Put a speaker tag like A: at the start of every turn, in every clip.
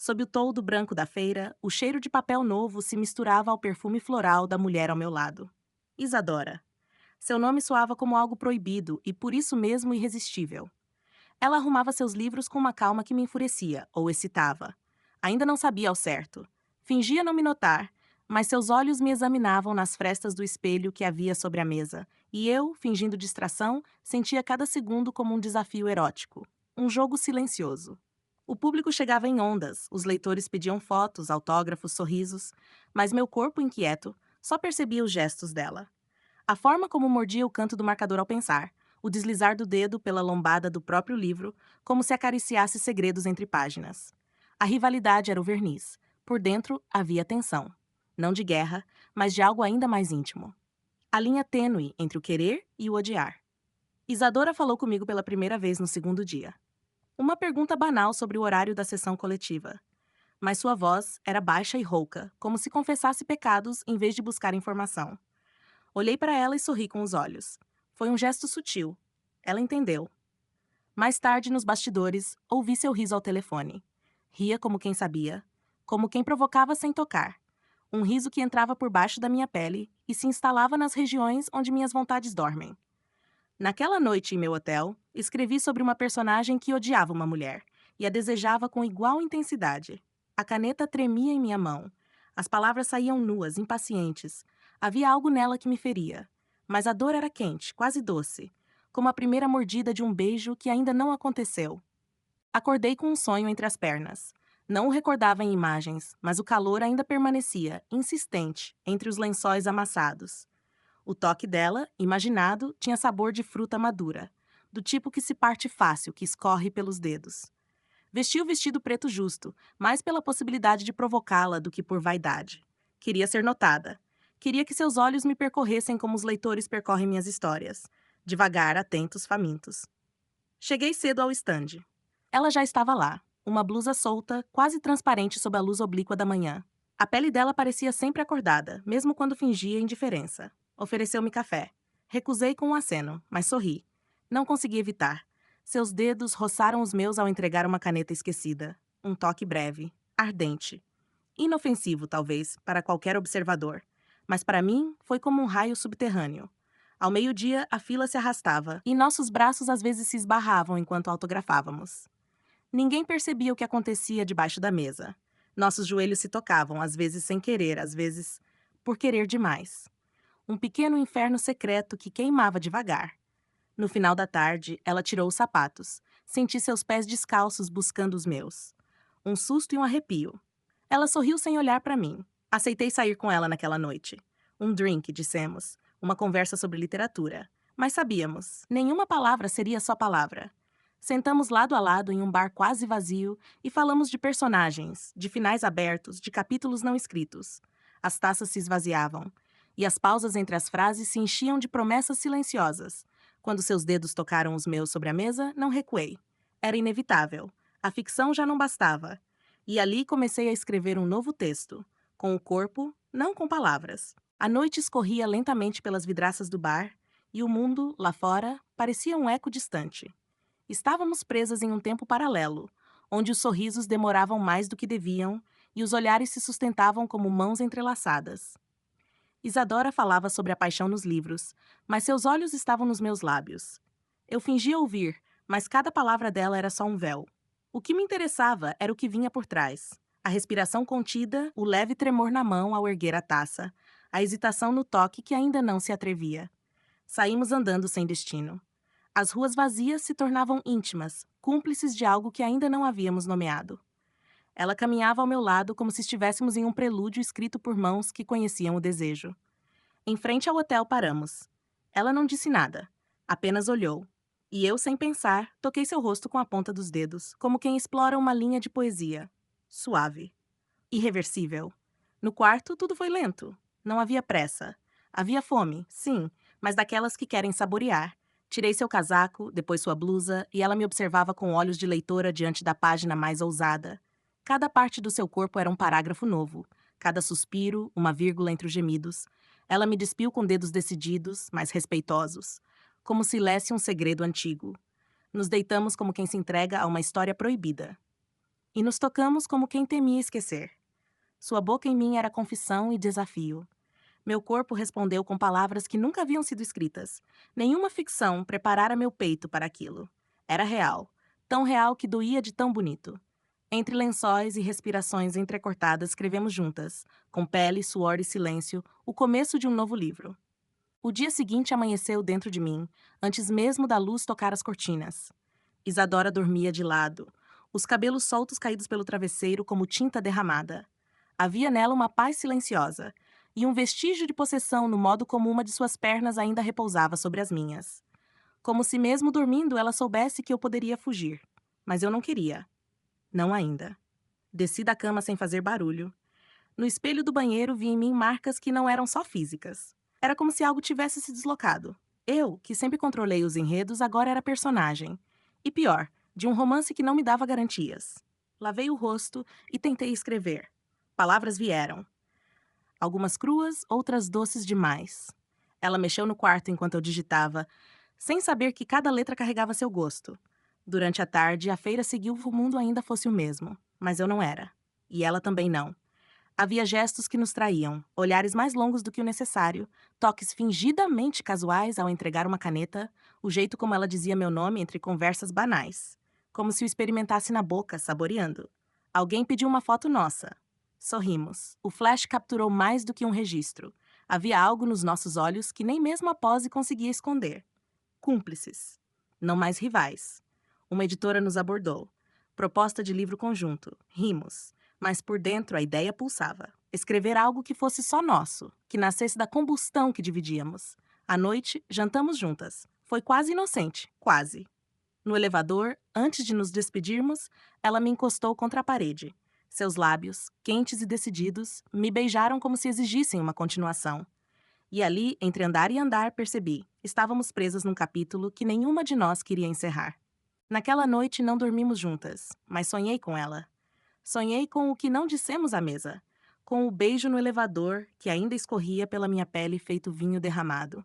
A: Sob o toldo branco da feira, o cheiro de papel novo se misturava ao perfume floral da mulher ao meu lado. Isadora. Seu nome soava como algo proibido e por isso mesmo irresistível. Ela arrumava seus livros com uma calma que me enfurecia ou excitava. Ainda não sabia ao certo. Fingia não me notar, mas seus olhos me examinavam nas frestas do espelho que havia sobre a mesa, e eu, fingindo distração, sentia cada segundo como um desafio erótico. Um jogo silencioso. O público chegava em ondas, os leitores pediam fotos, autógrafos, sorrisos, mas meu corpo inquieto só percebia os gestos dela. A forma como mordia o canto do marcador ao pensar, o deslizar do dedo pela lombada do próprio livro, como se acariciasse segredos entre páginas. A rivalidade era o verniz. Por dentro havia tensão. Não de guerra, mas de algo ainda mais íntimo. A linha tênue entre o querer e o odiar. Isadora falou comigo pela primeira vez no segundo dia. Uma pergunta banal sobre o horário da sessão coletiva. Mas sua voz era baixa e rouca, como se confessasse pecados em vez de buscar informação. Olhei para ela e sorri com os olhos. Foi um gesto sutil. Ela entendeu. Mais tarde, nos bastidores, ouvi seu riso ao telefone. Ria como quem sabia, como quem provocava sem tocar. Um riso que entrava por baixo da minha pele e se instalava nas regiões onde minhas vontades dormem. Naquela noite em meu hotel, escrevi sobre uma personagem que odiava uma mulher e a desejava com igual intensidade. A caneta tremia em minha mão. As palavras saíam nuas, impacientes. Havia algo nela que me feria. Mas a dor era quente, quase doce, como a primeira mordida de um beijo que ainda não aconteceu. Acordei com um sonho entre as pernas. Não o recordava em imagens, mas o calor ainda permanecia, insistente, entre os lençóis amassados. O toque dela, imaginado, tinha sabor de fruta madura, do tipo que se parte fácil, que escorre pelos dedos. Vesti o vestido preto justo, mais pela possibilidade de provocá-la do que por vaidade. Queria ser notada. Queria que seus olhos me percorressem como os leitores percorrem minhas histórias. Devagar, atentos, famintos. Cheguei cedo ao estande. Ela já estava lá, uma blusa solta, quase transparente sob a luz oblíqua da manhã. A pele dela parecia sempre acordada, mesmo quando fingia indiferença. Ofereceu-me café. Recusei com um aceno, mas sorri. Não consegui evitar. Seus dedos roçaram os meus ao entregar uma caneta esquecida. Um toque breve, ardente. Inofensivo, talvez, para qualquer observador. Mas para mim, foi como um raio subterrâneo. Ao meio-dia, a fila se arrastava, e nossos braços às vezes se esbarravam enquanto autografávamos. Ninguém percebia o que acontecia debaixo da mesa. Nossos joelhos se tocavam, às vezes sem querer, às vezes por querer demais. Um pequeno inferno secreto que queimava devagar. No final da tarde, ela tirou os sapatos. Senti seus pés descalços buscando os meus. Um susto e um arrepio. Ela sorriu sem olhar para mim. Aceitei sair com ela naquela noite. Um drink, dissemos. Uma conversa sobre literatura. Mas sabíamos, nenhuma palavra seria só palavra. Sentamos lado a lado em um bar quase vazio e falamos de personagens, de finais abertos, de capítulos não escritos. As taças se esvaziavam, e as pausas entre as frases se enchiam de promessas silenciosas. Quando seus dedos tocaram os meus sobre a mesa, não recuei. Era inevitável. A ficção já não bastava. E ali comecei a escrever um novo texto, com o corpo, não com palavras. A noite escorria lentamente pelas vidraças do bar, e o mundo, lá fora, parecia um eco distante. Estávamos presas em um tempo paralelo, onde os sorrisos demoravam mais do que deviam e os olhares se sustentavam como mãos entrelaçadas. Isadora falava sobre a paixão nos livros, mas seus olhos estavam nos meus lábios. Eu fingia ouvir, mas cada palavra dela era só um véu. O que me interessava era o que vinha por trás. A respiração contida, o leve tremor na mão ao erguer a taça, a hesitação no toque que ainda não se atrevia. Saímos andando sem destino. As ruas vazias se tornavam íntimas, cúmplices de algo que ainda não havíamos nomeado. Ela caminhava ao meu lado como se estivéssemos em um prelúdio escrito por mãos que conheciam o desejo. Em frente ao hotel paramos. Ela não disse nada, apenas olhou. E eu, sem pensar, toquei seu rosto com a ponta dos dedos, como quem explora uma linha de poesia. Suave. Irreversível. No quarto, tudo foi lento. Não havia pressa. Havia fome, sim, mas daquelas que querem saborear. Tirei seu casaco, depois sua blusa, e ela me observava com olhos de leitora diante da página mais ousada. Cada parte do seu corpo era um parágrafo novo. Cada suspiro, uma vírgula entre os gemidos. Ela me despiu com dedos decididos, mas respeitosos, como se lesse um segredo antigo. Nos deitamos como quem se entrega a uma história proibida. e nos tocamos como quem temia esquecer. Sua boca em mim era confissão e desafio. Meu corpo respondeu com palavras que nunca haviam sido escritas. Nenhuma ficção preparara meu peito para aquilo. Era real, tão real que doía de tão bonito. Entre lençóis e respirações entrecortadas, escrevemos juntas, com pele, suor e silêncio, o começo de um novo livro. O dia seguinte amanheceu dentro de mim, antes mesmo da luz tocar as cortinas. Isadora dormia de lado, os cabelos soltos caídos pelo travesseiro como tinta derramada. Havia nela uma paz silenciosa e um vestígio de possessão no modo como uma de suas pernas ainda repousava sobre as minhas. Como se mesmo dormindo ela soubesse que eu poderia fugir. Mas eu não queria. Não ainda. Desci da cama sem fazer barulho. No espelho do banheiro vi em mim marcas que não eram só físicas. Era como se algo tivesse se deslocado. Eu, que sempre controlei os enredos, agora era personagem. E pior, de um romance que não me dava garantias. Lavei o rosto e tentei escrever. Palavras vieram. Algumas cruas, outras doces demais. Ela mexeu no quarto enquanto eu digitava, sem saber que cada letra carregava seu gosto. Durante a tarde, a feira seguiu que o mundo ainda fosse o mesmo, mas eu não era. E ela também não. Havia gestos que nos traíam, olhares mais longos do que o necessário, toques fingidamente casuais ao entregar uma caneta, o jeito como ela dizia meu nome entre conversas banais. Como se o experimentasse na boca, saboreando. Alguém pediu uma foto nossa. Sorrimos. O flash capturou mais do que um registro. Havia algo nos nossos olhos que nem mesmo a pose conseguia esconder. Cúmplices. Não mais rivais. Uma editora nos abordou. Proposta de livro conjunto. Rimos. Mas por dentro a ideia pulsava. Escrever algo que fosse só nosso, que nascesse da combustão que dividíamos. À noite, jantamos juntas. Foi quase inocente, quase. No elevador, antes de nos despedirmos, ela me encostou contra a parede. Seus lábios, quentes e decididos, me beijaram como se exigissem uma continuação. E ali, entre andar e andar, percebi. Estávamos presas num capítulo que nenhuma de nós queria encerrar. Naquela noite não dormimos juntas, mas sonhei com ela. Sonhei com o que não dissemos à mesa, com o beijo no elevador que ainda escorria pela minha pele feito vinho derramado.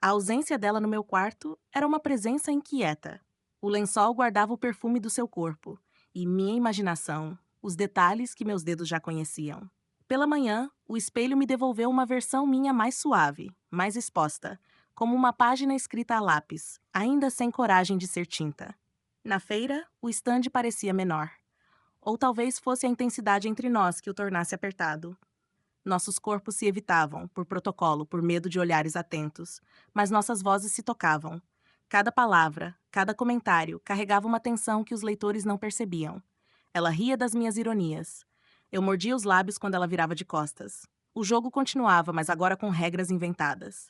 A: A ausência dela no meu quarto era uma presença inquieta. O lençol guardava o perfume do seu corpo, e minha imaginação, os detalhes que meus dedos já conheciam. Pela manhã, o espelho me devolveu uma versão minha mais suave, mais exposta, como uma página escrita a lápis, ainda sem coragem de ser tinta. Na feira, o estande parecia menor. Ou talvez fosse a intensidade entre nós que o tornasse apertado. Nossos corpos se evitavam, por protocolo, por medo de olhares atentos, mas nossas vozes se tocavam. Cada palavra, cada comentário carregava uma tensão que os leitores não percebiam. Ela ria das minhas ironias. Eu mordia os lábios quando ela virava de costas. O jogo continuava, mas agora com regras inventadas.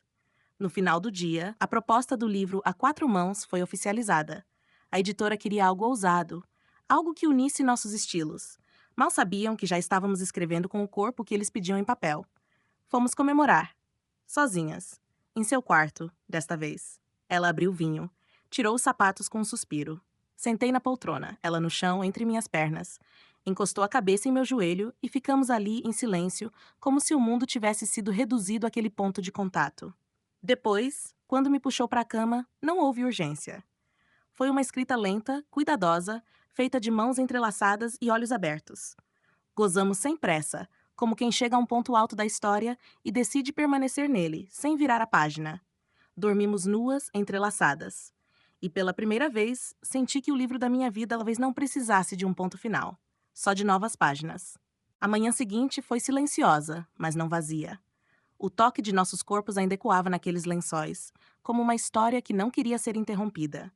A: No final do dia, a proposta do livro A Quatro Mãos foi oficializada. A editora queria algo ousado, algo que unisse nossos estilos. Mal sabiam que já estávamos escrevendo com o corpo que eles pediam em papel. Fomos comemorar. Sozinhas. Em seu quarto, desta vez. Ela abriu o vinho. Tirou os sapatos com um suspiro. Sentei na poltrona, ela no chão, entre minhas pernas. Encostou a cabeça em meu joelho e ficamos ali, em silêncio, como se o mundo tivesse sido reduzido àquele ponto de contato. Depois, quando me puxou para a cama, não houve urgência. Foi uma escrita lenta, cuidadosa, feita de mãos entrelaçadas e olhos abertos. Gozamos sem pressa, como quem chega a um ponto alto da história e decide permanecer nele, sem virar a página. Dormimos nuas, entrelaçadas. E pela primeira vez, senti que o livro da minha vida talvez não precisasse de um ponto final, só de novas páginas. A manhã seguinte foi silenciosa, mas não vazia. O toque de nossos corpos ainda ecoava naqueles lençóis, como uma história que não queria ser interrompida.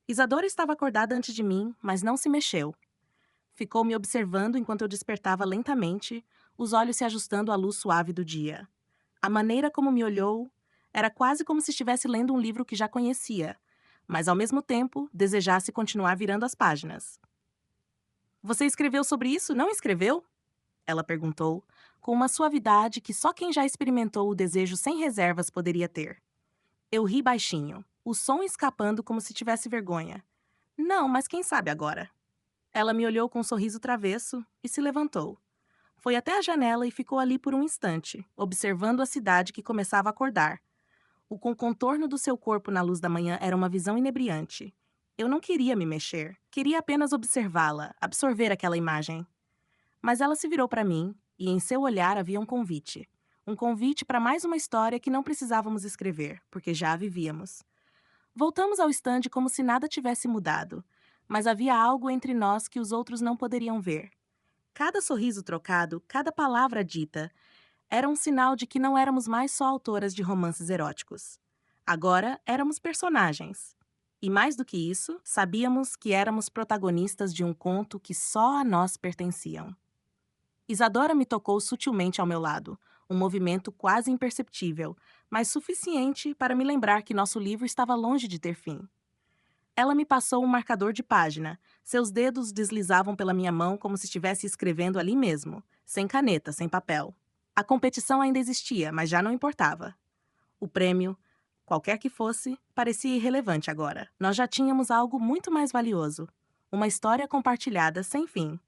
A: Isadora estava acordada antes de mim, mas não se mexeu. Ficou me observando enquanto eu despertava lentamente, os olhos se ajustando à luz suave do dia. A maneira como me olhou era quase como se estivesse lendo um livro que já conhecia, mas ao mesmo tempo desejasse continuar virando as páginas. "Você escreveu sobre isso, não escreveu?" Ela perguntou, com uma suavidade que só quem já experimentou o desejo sem reservas poderia ter. Eu ri baixinho, o som escapando como se tivesse vergonha. "Não, mas quem sabe agora?" Ela me olhou com um sorriso travesso e se levantou. Foi até a janela e ficou ali por um instante, observando a cidade que começava a acordar. O contorno do seu corpo na luz da manhã era uma visão inebriante. Eu não queria me mexer, queria apenas observá-la, absorver aquela imagem. Mas ela se virou para mim e em seu olhar havia um convite. Um convite para mais uma história que não precisávamos escrever, porque já a vivíamos. Voltamos ao estande como se nada tivesse mudado, mas havia algo entre nós que os outros não poderiam ver. Cada sorriso trocado, cada palavra dita, era um sinal de que não éramos mais só autoras de romances eróticos. Agora éramos personagens. E mais do que isso, sabíamos que éramos protagonistas de um conto que só a nós pertenciam. Isadora me tocou sutilmente ao meu lado, um movimento quase imperceptível, mas suficiente para me lembrar que nosso livro estava longe de ter fim. Ela me passou um marcador de página. Seus dedos deslizavam pela minha mão como se estivesse escrevendo ali mesmo, sem caneta, sem papel. A competição ainda existia, mas já não importava. O prêmio, qualquer que fosse, parecia irrelevante agora. Nós já tínhamos algo muito mais valioso. Uma história compartilhada sem fim.